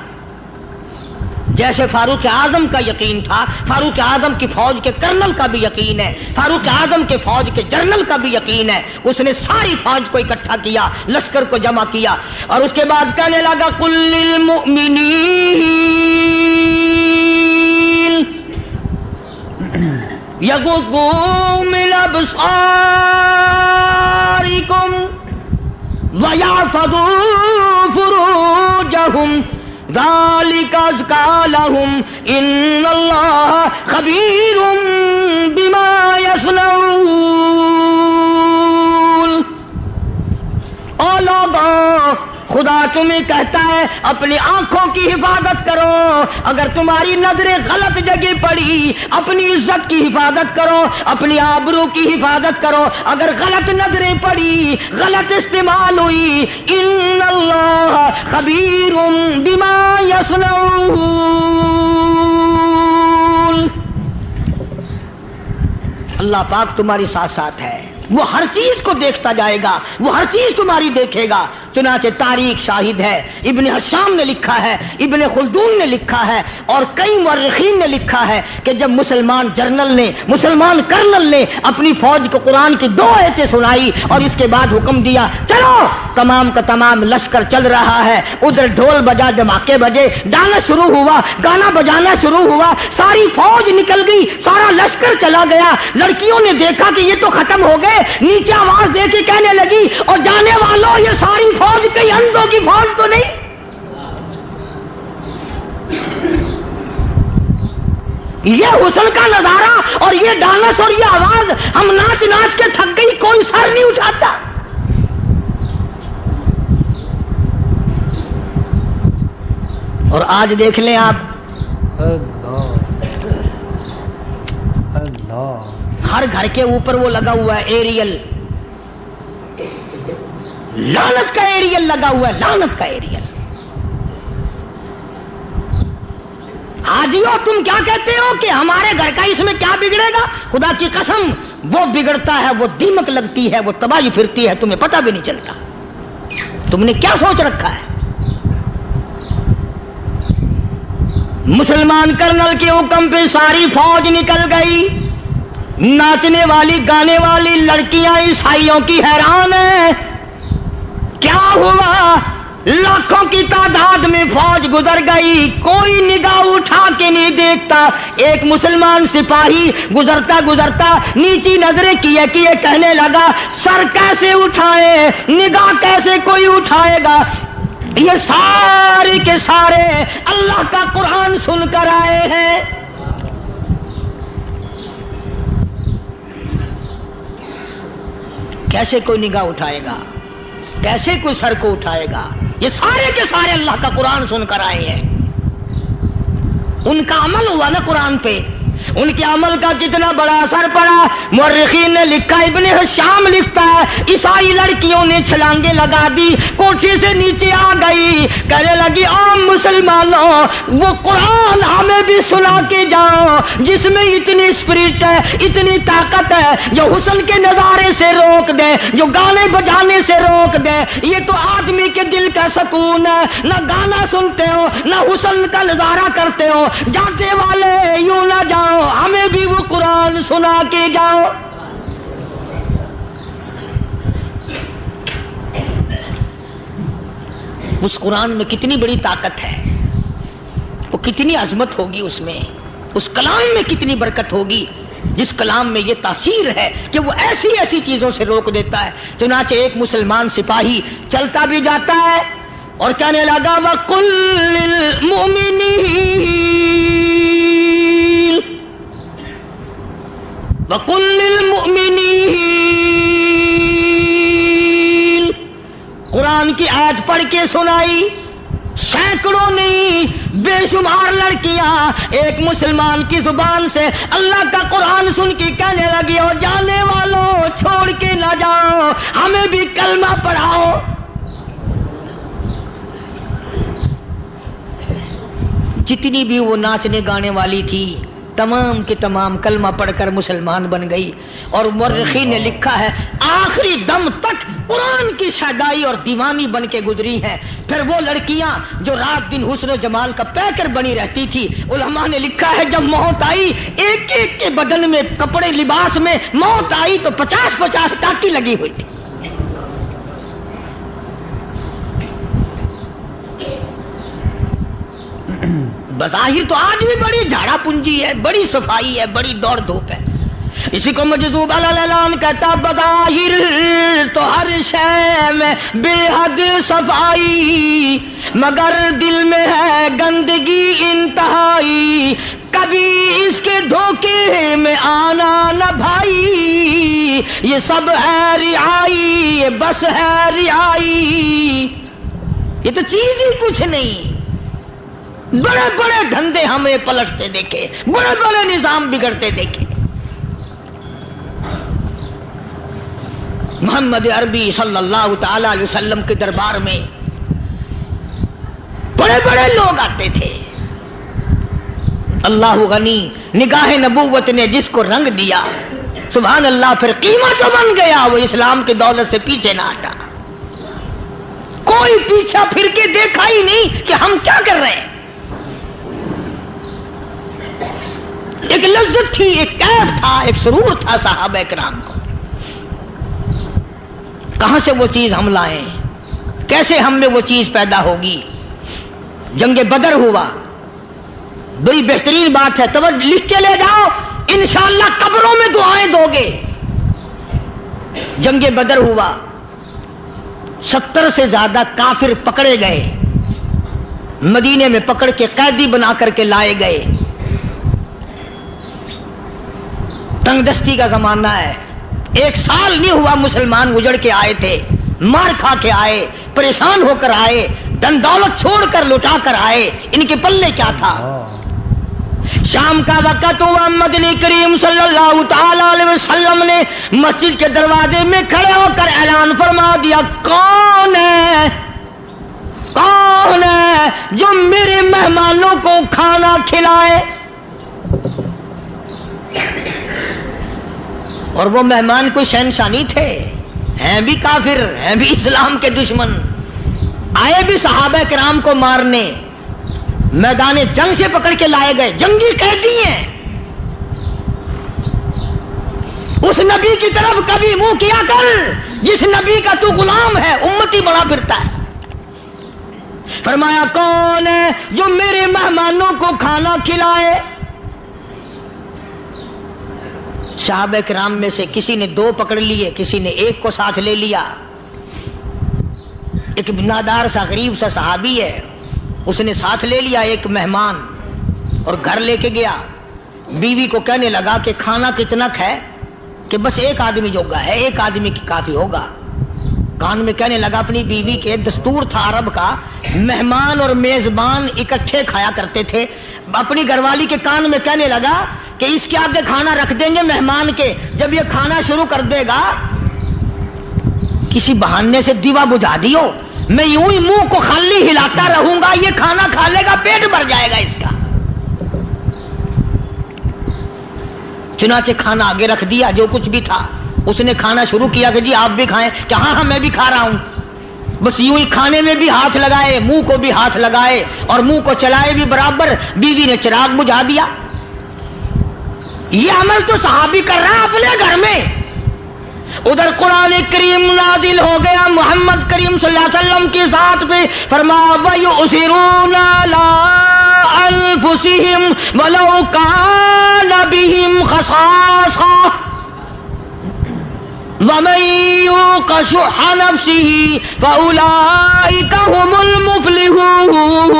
جیسے فاروق اعظم کا یقین تھا, فاروق اعظم کی فوج کے کرنل کا بھی یقین ہے, فاروق اعظم کے فوج کے جنرل کا بھی یقین ہے. اس نے ساری فوج کو اکٹھا کیا, لشکر کو جمع کیا, اور اس کے بعد کہنے لگا قل للمؤمنین یغضوا من ابصارکم وَيَحْفَظُوا فُرُوجَهُمْ ذَلِكَ أَزْكَىٰ لَهُمْ إِنَّ اللَّهَ خَبِيرٌ بِمَا يَصْنَعُونَ. او لوگوں, خدا تمہیں کہتا ہے اپنی آنکھوں کی حفاظت کرو. اگر تمہاری نظریں غلط جگہ پڑی, اپنی عزت کی حفاظت کرو, اپنی آبرو کی حفاظت کرو. اگر غلط نظریں پڑی, غلط استعمال ہوئی, ان اللہ خبیر بما یصنعون. اللہ پاک تمہاری ساتھ ساتھ ہے, وہ ہر چیز کو دیکھتا جائے گا, وہ ہر چیز تمہاری دیکھے گا. چنانچہ تاریخ شاہد ہے, ابن حشام نے لکھا ہے, ابن خلدون نے لکھا ہے, اور کئی مورخین نے لکھا ہے کہ جب مسلمان جنرل نے, مسلمان کرنل نے اپنی فوج کو قرآن کی 2 آیتیں سنائی اور اس کے بعد حکم دیا چلو, تمام کا تمام لشکر چل رہا ہے. ادھر ڈھول بجا, دھماکے بجے, ڈانا شروع ہوا, گانا بجانا شروع ہوا, ساری فوج نکل گئی, سارا لشکر چلا گیا. لڑکیوں نے دیکھا کہ یہ تو ختم ہو گئے, نیچے آواز دے کے کہنے لگی اور جانے والوں یہ ساری فوج کئی اندھوں کی فوج تو نہیں. یہ حسن کا نظارہ اور یہ ڈانس اور یہ آواز, ہم ناچ ناچ کے تھک گئی, کوئی سر نہیں اٹھاتا. اور آج دیکھ لیں آپ, ہر گھر کے اوپر وہ لگا ہوا ہے ایریل, لعنت کا ایریل لگا ہوا ہے, لعنت کا ایریل. حاجیو تم کیا کہتے ہو کہ ہمارے گھر کا اس میں کیا بگڑے گا؟ خدا کی قسم وہ بگڑتا ہے, وہ دیمک لگتی ہے, وہ تباہی پھرتی ہے, تمہیں پتہ بھی نہیں چلتا. تم نے کیا سوچ رکھا ہے؟ مسلمان کرنل کے حکم پہ ساری فوج نکل گئی. ناچنے والی گانے والی لڑکیاں عیسائیوں کی حیران ہیں. کیا ہوا؟ لاکھوں کی تعداد میں فوج گزر گئی, کوئی نگاہ اٹھا کے نہیں دیکھتا. ایک مسلمان سپاہی گزرتا گزرتا نیچی نظریں کیے کیے کہنے لگا سر کیسے اٹھائے, نگاہ کیسے کوئی اٹھائے گا؟ یہ سارے کے سارے اللہ کا قرآن سن کر آئے ہیں. کیسے کوئی نگاہ اٹھائے گا, کیسے کوئی سر کو اٹھائے گا؟ یہ سارے کے سارے اللہ کا قرآن سن کر آئے ہیں. ان کا عمل ہوا نا قرآن پہ, ان کے عمل کا کتنا بڑا اثر پڑا. مورخین نے لکھا, ابن حشام لکھتا ہے, عیسائی لڑکیوں نے چھلانگیں لگا دی, کوٹھی سے نیچے آ گئی, کہنے لگی عام مسلمانوں وہ قرآن ہمیں بھی سنا کے جاؤ جس میں اتنی اسپرٹ ہے, اتنی طاقت ہے, جو حسن کے نظارے سے روک دے, جو گانے بجانے سے روک دے. یہ تو آدمی کے دل کا سکون ہے, نہ گانا سنتے ہو نہ حسن کا نظارہ کرتے ہو, جاتے والے یوں نہ جاؤ, ہمیں بھی وہ قرآن سنا کے جاؤ. اس قرآن میں کتنی بڑی طاقت ہے, وہ کتنی عظمت ہوگی اس میں, اس کلام میں کتنی برکت ہوگی, جس کلام میں یہ تاثیر ہے کہ وہ ایسی ایسی چیزوں سے روک دیتا ہے. چنانچہ ایک مسلمان سپاہی چلتا بھی جاتا ہے اور کہنے لگا وَقُلْ لِلْمُؤْمِنِينَ وَقُلْ لِلْمُؤْمِنِينَ, قرآن کی آیت پڑھ کے سنائی. سینکڑوں نہیں بے شمار لڑکیاں ایک مسلمان کی زبان سے اللہ کا قرآن سن کے کہنے لگی, اور جانے والوں چھوڑ کے نہ جاؤ, ہمیں بھی کلمہ پڑھاؤ. جتنی بھی وہ ناچنے گانے والی تھی تمام کی تمام کلمہ پڑھ کر مسلمان بن گئی. اور مورخین نے لکھا ہے آخری دم تک قرآن کی شیدائی اور دیوانی بن کے گزری ہیں. پھر وہ لڑکیاں جو رات دن حسن و جمال کا پیکر بنی رہتی تھی, علماء نے لکھا ہے جب موت آئی ایک ایک کے بدن میں کپڑے لباس میں موت آئی تو 50-50 ٹاٹی لگی ہوئی تھی. بظاہر تو آج بھی بڑی جھاڑا پنجی ہے, بڑی صفائی ہے, بڑی دوڑ دھوپ ہے. اسی کو مجذوب الاعلان کہتا, بظاہر تو ہر شے میں بے حد صفائی, مگر دل میں ہے گندگی انتہائی, کبھی اس کے دھوکے میں آنا نہ بھائی, یہ سب ہے رعائی, یہ بس ہے رعائی. یہ تو چیز ہی کچھ نہیں. بڑے بڑے دھندے ہمیں پلٹتے دیکھے, بڑے بڑے نظام بگڑتے دیکھے. محمد عربی صلی اللہ تعالی علیہ وسلم کے دربار میں بڑے بڑے لوگ آتے تھے. اللہ غنی, نگاہ نبوت نے جس کو رنگ دیا سبحان اللہ, پھر قیمت تو بن گیا, وہ اسلام کی دولت سے پیچھے نہ ہٹا. کوئی پیچھا پھر کے دیکھا ہی نہیں کہ ہم کیا کر رہے ہیں. ایک لذت تھی, ایک کیف تھا, ایک سرور تھا صحابہ کرام کو. کہاں سے وہ چیز ہم لائیں, کیسے ہم میں وہ چیز پیدا ہوگی. جنگ بدر ہوا, بڑی بہترین بات ہے, توجہ لکھ کے لے جاؤ, انشاءاللہ قبروں میں دعائیں دو گے. جنگ بدر ہوا, 70 سے زیادہ کافر پکڑے گئے, مدینے میں پکڑ کے قیدی بنا کر کے لائے گئے. تنگ دستی کا زمانہ ہے, 1 سال نہیں ہوا مسلمان اجڑ کے آئے تھے, مار کھا کے آئے, پریشان ہو کر آئے, دن دولت چھوڑ کر لوٹا کر آئے. ان کے پلے کیا تھا. شام کا وقت ہوا, مدنی کریم صلی اللہ تعالی علیہ وسلم نے مسجد کے دروازے میں کھڑے ہو کر اعلان فرما دیا, کون ہے, کون ہے جو میرے مہمانوں کو کھانا کھلائے. اور وہ مہمان کوئی شہنشاہ نہیں تھے, ہیں بھی کافر, ہیں بھی اسلام کے دشمن, آئے بھی صحابہ کرام کو مارنے, میدان جنگ سے پکڑ کے لائے گئے, جنگی قیدی ہیں. اس نبی کی طرف کبھی منہ کیا کر جس نبی کا تو غلام ہے, امتی بنا پھرتا ہے. فرمایا کون ہے جو میرے مہمانوں کو کھانا کھلائے. صحابہ کرام میں سے کسی نے 2 پکڑ لیے, کسی نے 1 کو ساتھ لے لیا. ایک بنادار سا غریب سا صحابی ہے, اس نے ساتھ لے لیا ایک مہمان اور گھر لے کے گیا. بیوی کو کہنے لگا کہ کھانا کتنا ہے, کہ بس 1 آدمی جوگا ہے, 1 آدمی کی کافی ہوگا. کان میں کہنے لگا اپنی بیوی کے، دستور تھا عرب کا، مہمان اور میزبان اکٹھے کھایا کرتے تھے، اپنی گھر والی کے کان میں کہنے لگا کہ اس کے آگے کھانا رکھ دیں گے مہمان کے، جب یہ کھانا شروع کر دے گا کسی بہانے سے دیوا بجھا دیو، میں یوں ہی منہ کو خالی ہلاتا رہوں گا، یہ کھانا کھا لے گا، پیٹ بھر جائے گا اس کا۔ چنانچہ کھانا آگے رکھ دیا، جو کچھ بھی تھا اس نے کھانا شروع کیا کہ جی آپ بھی کھائیں، کہ ہاں ہاں میں بھی کھا رہا ہوں۔ بس یوں ہی کھانے میں بھی ہاتھ لگائے، منہ کو بھی ہاتھ لگائے اور منہ کو چلائے بھی برابر، بیوی نے چراغ بجھا دیا۔ یہ عمل تو صحابی کر رہا ہے اپنے گھر میں، ادھر قرآن کریم نازل ہو گیا محمد کریم صلی اللہ علیہ وسلم کی ذات پہ، فرمایا وَيُؤْثِرُونَ عَلَىٰ أَنفُسِهِمْ وَلَوْ كَانَ بِهِمْ خَصَاصَةٌ وَمَن يُوقَ شُحَّ نَفْسِهِ فَأُولَٰئِكَ هُمُ الْمُفْلِحُونَ۔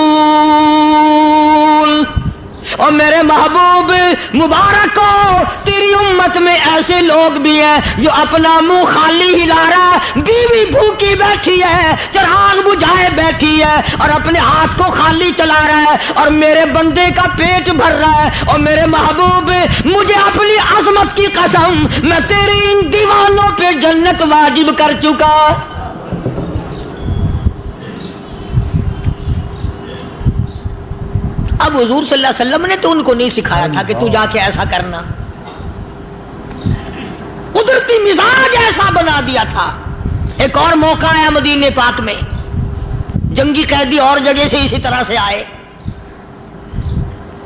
اور میرے محبوب مبارک ہو، تیری امت میں ایسے لوگ بھی ہیں جو اپنا منہ خالی ہلا رہا ہے، بیوی بھوکی بیٹھی ہے، چراغ بجھائے بیٹھی ہے اور اپنے ہاتھ کو خالی چلا رہا ہے اور میرے بندے کا پیٹ بھر رہا ہے۔ اور میرے محبوب مجھے اپنی عظمت کی قسم، میں تیرے ان دیوانوں پہ جنت واجب کر چکا۔ اب حضور صلی اللہ علیہ وسلم نے تو ان کو نہیں سکھایا تھا کہ تو جا کے ایسا کرنا، قدرتی مزاج ایسا بنا دیا تھا۔ ایک اور موقع آیا مدینے پاک میں، جنگی قیدی اور جگہ سے اسی طرح سے آئے،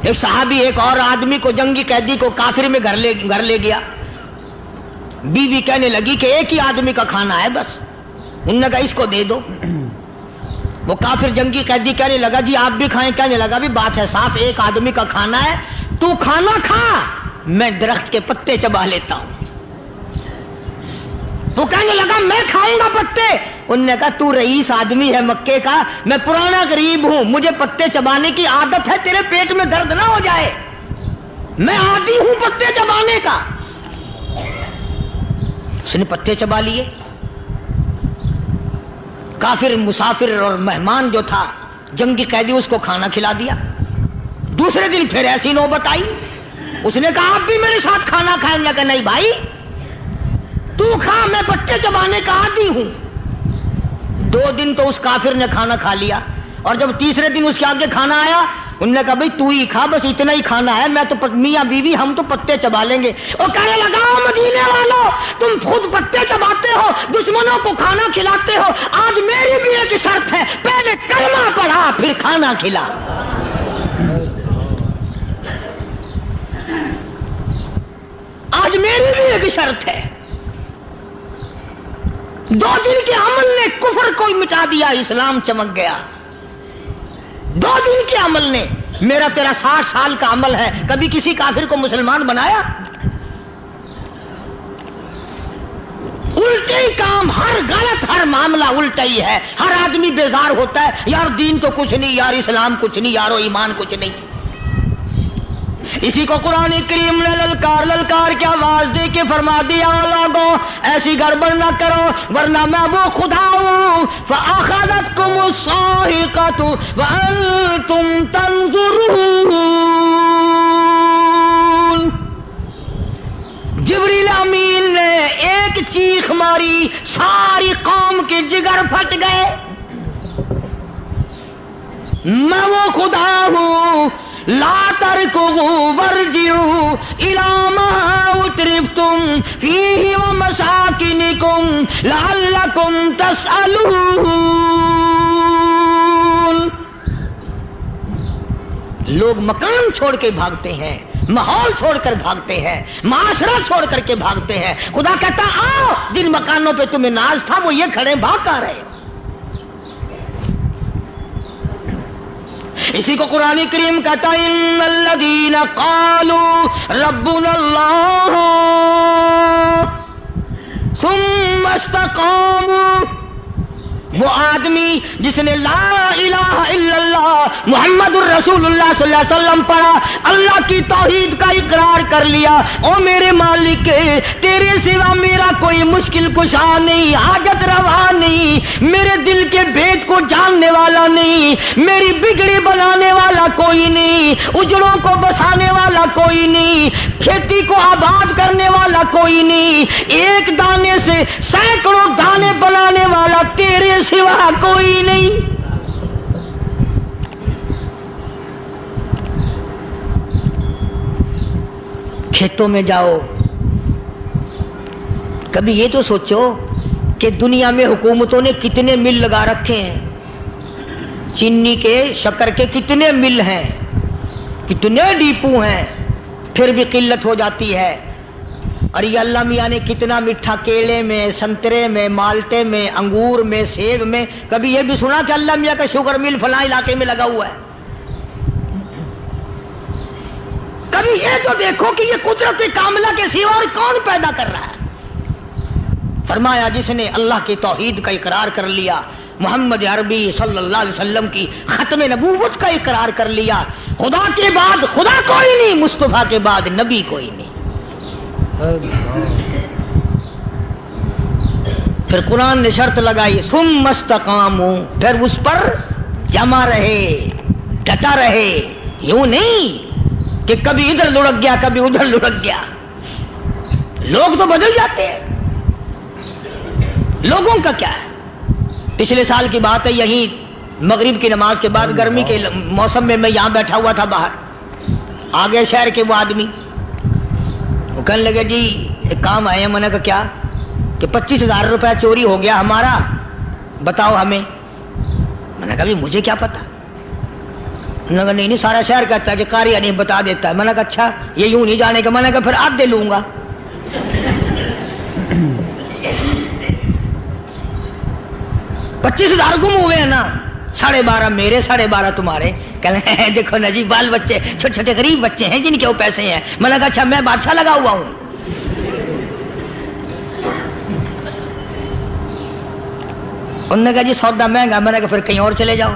ایک صحابی ایک اور آدمی کو، جنگی قیدی کو کافر میں گھر لے گیا۔ بیوی کہنے لگی کہ ایک ہی آدمی کا کھانا ہے بس، انہوں نے کہا اس کو دے دو۔ وہ کافر جنگی قیدی کہنے لگا جی آپ بھی کھائیں، کہنے لگا بھی بات ہے صاف، ایک آدمی کا کھانا ہے، تو کھانا کھا، میں درخت کے پتے چبا لیتا ہوں۔ وہ کہنے لگا میں کھاؤں گا پتے، انہوں نے کہا تو رئیس آدمی ہے مکے کا، میں پرانا غریب ہوں، مجھے پتے چبانے کی عادت ہے، تیرے پیٹ میں درد نہ ہو جائے، میں عادی ہوں پتے چبانے کا۔ اس نے پتے چبا لیے۔ کافر مسافر اور مہمان جو تھا جنگی قیدی، اس کو کھانا کھلا دیا۔ دوسرے دن پھر ایسی نوبت آئی، اس نے کہا آپ بھی میرے ساتھ کھانا کھائیں گے؟ کہ نہیں بھائی تو کھا، میں پتے چبانے کا عادی ہوں۔ 2 دن تو اس کافر نے کھانا کھا لیا، اور جب تیسرے دن اس کے آگے کھانا آیا، انہوں نے کہا بھائی تو ہی کھا، بس اتنا ہی کھانا ہے، میں تو میاں بیوی ہم تو پتے چبا لیں گے۔ اور کہنے لگا مدینے والوں، تم خود پتے چباتے ہو، دشمنوں کو کھانا کھلاتے ہو، آج میری بھی ایک شرط ہے، پہلے کلمہ پڑھا پھر کھانا کھلا۔ آج میری بھی ایک شرط ہے۔ 2 دن کے عمل نے کفر کو مٹا دیا، اسلام چمک گیا۔ 2 دن کے عمل نے، میرا تیرا 60 سال کا عمل ہے، کبھی کسی کافر کو مسلمان بنایا؟ الٹے ہی کام، ہر غلط، ہر معاملہ الٹا ہی ہے، ہر آدمی بیزار ہوتا ہے، یار دین تو کچھ نہیں، یار اسلام کچھ نہیں، یارو ایمان کچھ نہیں۔ اسی کو قرآن کریم نے للکار کی آواز دے کے فرما دیا لوگوں ایسی گڑبڑ نہ کرو ورنہ میں وہ خدا ہوں فَأَخَذَتْكُمُ الصَّاعِقَةُ وَأَنْتُمْ تَنظُرُونَ۔ جبریل امین نے ایک چیخ ماری، ساری قوم کے جگر پھٹ گئے، میں وہ خدا ہوں لا تركضوا وارجعوا إلى ما أترفتم فيه ومساكنكم لعلكم تسألون۔ لوگ مکان چھوڑ کے بھاگتے ہیں، ماحول چھوڑ کر بھاگتے ہیں، معاشرہ چھوڑ کر کے بھاگتے ہیں، خدا کہتا آؤ جن مکانوں پہ تمہیں ناز تھا وہ یہ کھڑے بھاگ آ رہے۔ اسی کو قرآن کریم کہتا ہے ان الذین قالوا ربنا اللہ ثم استقاموا وہ آدمی جس نے لا الہ الا اللہ محمد الرسول اللہ صلی اللہ علیہ وسلم پڑھا، اللہ کی توحید کا اقرار کر لیا، او میرے مالک تیرے سوا میرا کوئی مشکل کشا نہیں، حاجت روا نہیں، میرے دل کے بھید کو جاننے والا نہیں، میری بگڑی بنانے والا کوئی نہیں، اجڑوں کو بسانے والا کوئی نہیں، کھیتی کو آباد کرنے والا کوئی نہیں، ایک دانے سے سینکڑوں دانے بنانے والا تیرے سوا کوئی نہیں۔ کھیتوں میں جاؤ، کبھی یہ تو سوچو کہ دنیا میں حکومتوں نے کتنے مل لگا رکھے ہیں، چینی کے، شکر کے کتنے مل ہیں، کتنے ڈیپو ہیں، پھر بھی قلت ہو جاتی ہے۔ اور یہ اللہ میاں نے کتنا میٹھا کیلے میں، سنترے میں، مالٹے میں، انگور میں، سیب میں، کبھی یہ بھی سنا کہ اللہ میاں کا شوگر مل فلاں علاقے میں لگا ہوا ہے؟ کبھی یہ تو دیکھو کہ یہ قدرت کاملہ کے سوا اور کون پیدا کر رہا ہے؟ فرمایا جس نے اللہ کی توحید کا اقرار کر لیا، محمد عربی صلی اللہ علیہ وسلم کی ختم نبوت کا اقرار کر لیا، خدا کے بعد خدا کوئی نہیں، مصطفیٰ کے بعد نبی کوئی نہیں۔ پھر قرآن نے شرط لگائی ثم استقاموا، پھر اس پر جمع رہے، ڈٹا رہے، یوں نہیں کہ کبھی ادھر لڑک گیا کبھی ادھر لڑک گیا۔ لوگ تو بدل جاتے ہیں، لوگوں کا کیا ہے؟ پچھلے سال کی بات ہے، یہیں مغرب کی نماز کے بعد گرمی کے موسم میں یہاں بیٹھا ہوا تھا، باہر آگے شہر کے وہ آدمی، وہ کہنے لگے جی ایک کام آئے ہیں۔ میں نے کہا کیا؟ کہ 25,000 روپے چوری ہو گیا ہمارا، بتاؤ ہمیں۔ میں نے کہا بھی مجھے کیا پتا؟ انہوں نے کہا نہیں سارا شہر کہتا ہے کہ قاری نہیں بتا دیتا ہے۔ میں نے کہا اچھا یہ یوں نہیں جانے کا؟ میں نے کہا پھر آدھے لوں گا۔ 25,000 گم ہوئے ہیں نا، 12.5 میرے 12.5 تمہارے۔ کہنے ہیں دیکھو نا جی بال بچے چھوٹے چھوٹے غریب بچے ہیں جن کے وہ پیسے ہیں۔ میں نے کہا اچھا میں بادشاہ لگا ہوا ہوں؟ انہوں نے کہا جی سودا مہنگا۔ میں نے کہا پھر کہیں اور چلے جاؤ۔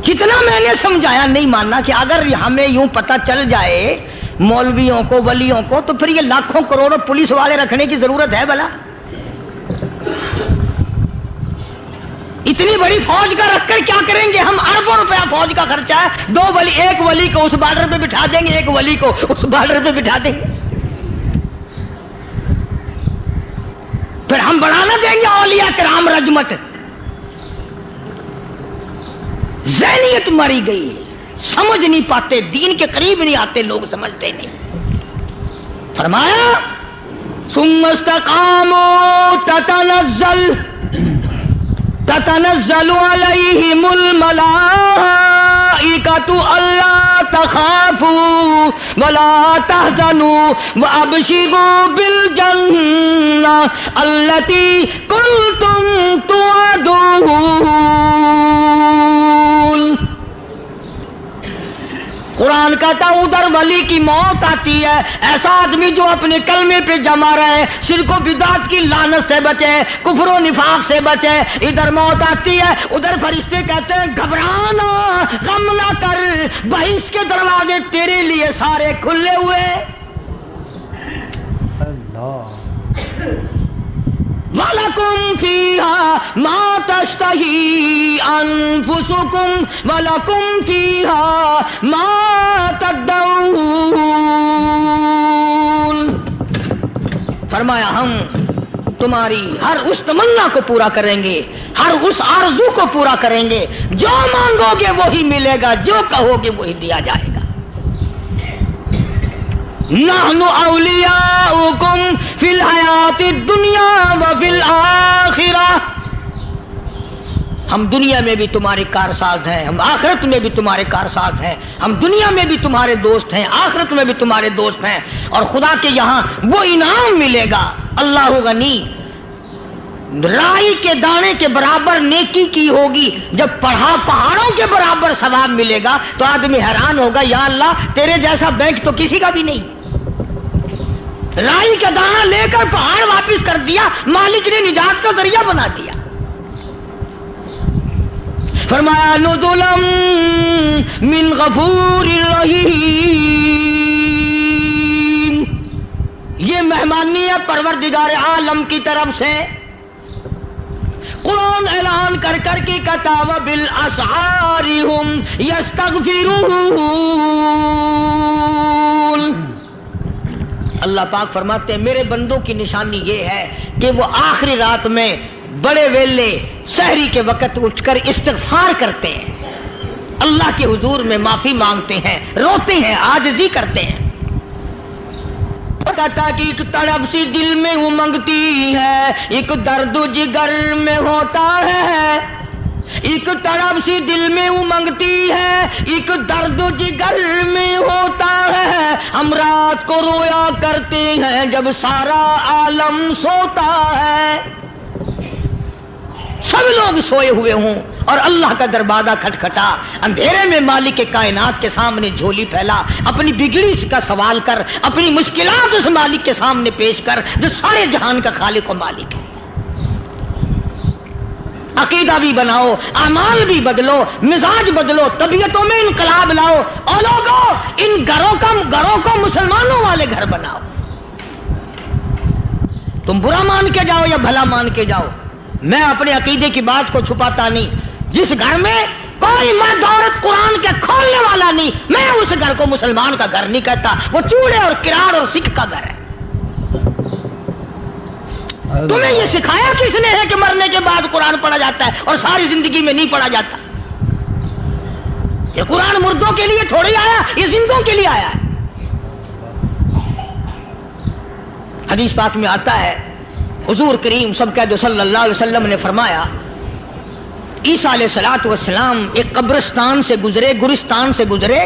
جتنا میں نے سمجھایا نہیں ماننا کہ اگر ہمیں یوں پتہ چل جائے مولویوں کو، ولیوں کو، تو پھر یہ لاکھوں کروڑوں پولیس والے رکھنے کی ضرورت ہے بھلا؟ اتنی بڑی فوج کا رکھ کر کیا کریں گے ہم؟ اربوں روپیہ فوج کا خرچہ ہے، 2 ولی، ایک ولی کو اس بارڈر پہ بٹھا دیں گے، ایک ولی کو اس بارڈر پہ بٹھا دیں گے، پھر ہم بڑھانا دیں گے اولیاء کرام رجمت۔ ذہنیت ماری گئی، سمجھ نہیں پاتے، دین کے قریب نہیں آتے لوگ، سمجھتے نہیں۔ فرمایا ثم استقاموا تتنزل علیہم الملائکۃ الا تخافوا ولا تحزنوا وابشروا بالجنہ التی کنتم توعدون۔ قرآن کہتا ہے ادھر ولی کی موت آتی ہے، ایسا آدمی جو اپنے کلمے پہ جمع رہے، شرک و بدعت کی لعنت سے بچے، کفر و نفاق سے بچے۔ ادھر موت آتی ہے، ادھر فرشتے کہتے ہیں گھبرانا، غم نہ کر، بہشت کے دروازے تیرے لیے سارے کھلے ہوئے۔ وَلَكُمْ فِيهَا مَا تَشْتَهِي أَنفُسُكُمْ وَلَكُمْ فِيهَا مَا تَدَّعُونَ۔ فرمایا ہم تمہاری ہر اس تمنا کو پورا کریں گے، ہر اس آرزو کو پورا کریں گے، جو مانگو گے وہی ملے گا، جو کہو گے وہی دیا جائے گا۔ نحن اولیاؤکم فی الحیات الدنیا وفی الآخرہ، ہم دنیا میں بھی تمہارے کارساز ہیں، ہم آخرت میں بھی تمہارے کارساز ہیں، ہم دنیا میں بھی تمہارے دوست ہیں، آخرت میں بھی تمہارے دوست ہیں، اور خدا کے یہاں وہ انعام ملے گا۔ اللہ غنی، رائی کے دانے کے برابر نیکی کی ہوگی، جب پڑھا پہاڑوں کے برابر ثواب ملے گا تو آدمی حیران ہوگا، یا اللہ تیرے جیسا بینک تو کسی کا بھی نہیں۔ رائی کا دانہ لے کر پہاڑ واپس کر دیا، مالک نے نجات کا ذریعہ بنا دیا۔ فرمایا نزلا من غفور رحیم، یہ مہمانی ہے پروردگار عالم کی طرف سے۔ قرآن اعلان کر کر کے کہتا وبالاسحار ہم یستغفرون۔ اللہ پاک فرماتے ہیں میرے بندوں کی نشانی یہ ہے کہ وہ آخری رات میں بڑے ویلے سحری کے وقت اٹھ کر استغفار کرتے ہیں، اللہ کے حضور میں معافی مانگتے ہیں، روتے ہیں، عاجزی کرتے ہیں۔ کہتا کہ ایک تڑپ سی دل میں امنگتی ہے، ایک درد جگر میں ہوتا ہے، ایک تڑپ سی دل میں امنگتی ہے، ایک درد جگر میں ہوتا ہے، ہم رات کو رویا کرتے ہیں جب سارا عالم سوتا ہے۔ سب لوگ سوئے ہوئے ہوں اور اللہ کا دروازہ کھٹکھٹا، اندھیرے میں مالک کائنات کے سامنے جھولی پھیلا، اپنی بگڑی کا سوال کر، اپنی مشکلات اس مالک کے سامنے پیش کر جو سارے جہان کا خالق و مالک ہے۔ عقیدہ بھی بناؤ، اعمال بھی بدلو، مزاج بدلو، طبیعتوں میں انقلاب لاؤ، اور لوگوں ان گھروں کو مسلمانوں والے گھر بناؤ۔ تم برا مان کے جاؤ یا بھلا مان کے جاؤ، میں اپنے عقیدے کی بات کو چھپاتا نہیں۔ جس گھر میں کوئی مرد عورت قرآن کے کھولنے والا نہیں، میں اس گھر کو مسلمان کا گھر نہیں کہتا، وہ چوڑے اور کراڑ اور سکھ کا گھر ہے۔ تمہیں یہ سکھایا کس نے ہے کہ مرنے کے بعد قرآن پڑھا جاتا ہے اور ساری زندگی میں نہیں پڑھا جاتا؟ یہ قرآن مردوں کے لیے تھوڑی آیا، یہ زندوں کے لیے آیا ہے۔ حدیث پاک میں آتا ہے حضور کریم سب کہہ دو صلی اللہ علیہ وسلم نے فرمایا عیسیٰ علیہ الصلوۃ والسلام ایک قبرستان سے گزرے، گورستان سے گزرے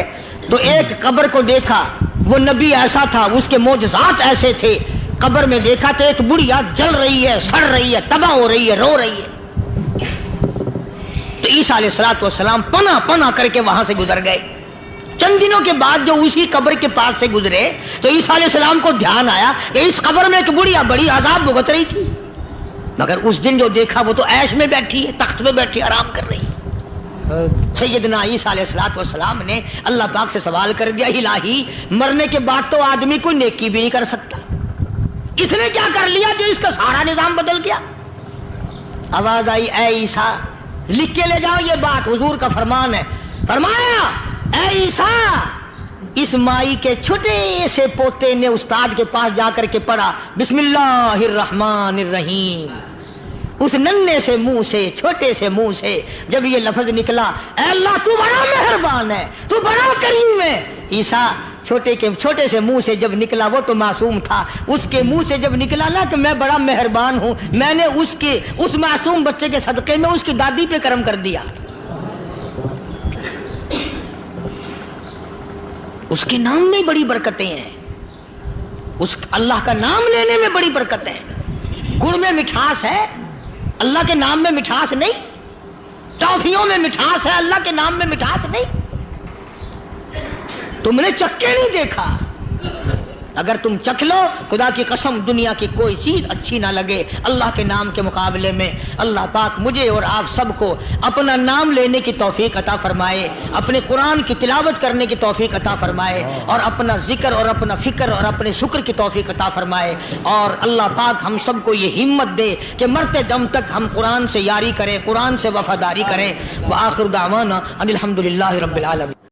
تو ایک قبر کو دیکھا، وہ نبی ایسا تھا، اس کے معجزات ایسے تھے۔ قبر میں دیکھا تو ایک بڑھیا جل رہی ہے، سڑ رہی ہے، تباہ ہو رہی ہے، رو رہی ہے۔ تو عیسیٰ علیہ الصلوۃ والسلام پناہ کر کے وہاں سے گزر گئے۔ چند دنوں کے بعد جو اسی قبر کے پاس سے گزرے تو عیسیٰ علیہ السلام کو دھیان آیا کہ اس قبر میں ایک بڑھیا بڑی عذاب بھگت رہی تھی، مگر اس دن جو دیکھا وہ تو عیش میں بیٹھی ہے، تخت میں بیٹھی آرام کر رہی ہے۔ سیدنا عیسیٰ علیہ الصلوۃ والسلام نے اللہ پاک سے سوال کر دیا الہی مرنے کے بعد تو آدمی کوئی نیکی بھی نہیں کر سکتا، اس نے کیا کر لیا جو اس کا سارا نظام بدل گیا؟ آواز آئی اے عیسیٰ لکھ کے لے جاؤ یہ بات، حضور کا فرمان ہے۔ فرمایا اے عیسیٰ اس مائی کے چھوٹے سے پوتے نے استاد کے پاس جا کر کے پڑھا بسم اللہ الرحمن الرحیم، اس ننھے سے منہ سے، چھوٹے سے منہ سے جب یہ لفظ نکلا اے اللہ تو بڑا مہربان ہے، تو بڑا کریم ہے، عیسیٰ چھوٹے سے منہ سے جب نکلا، وہ تو معصوم تھا، اس کے منہ سے جب نکلا نا تو میں بڑا مہربان ہوں، میں نے اس معصوم بچے کے صدقے میں اس کی دادی پہ کرم کر دیا، اس کے نام میں بڑی برکتیں ہیں، اس اللہ کا نام لینے میں بڑی برکتیں ہیں۔ گڑ میں مٹھاس ہے، اللہ کے نام میں مٹھاس نہیں، ٹافیوں میں مٹھاس ہے، اللہ کے نام میں مٹھاس نہیں۔ تم نے چکھ کے نہیں دیکھا، اگر تم چکھ لو خدا کی قسم دنیا کی کوئی چیز اچھی نہ لگے اللہ کے نام کے مقابلے میں۔ اللہ پاک مجھے اور آپ سب کو اپنا نام لینے کی توفیق عطا فرمائے، اپنے قرآن کی تلاوت کرنے کی توفیق عطا فرمائے، اور اپنا ذکر اور اپنا فکر اور اپنے شکر کی توفیق عطا فرمائے، اور اللہ پاک ہم سب کو یہ ہمت دے کہ مرتے دم تک ہم قرآن سے یاری کریں، قرآن سے وفاداری کریں۔ وآخر دعوانا ان الحمدللہ رب العالمین۔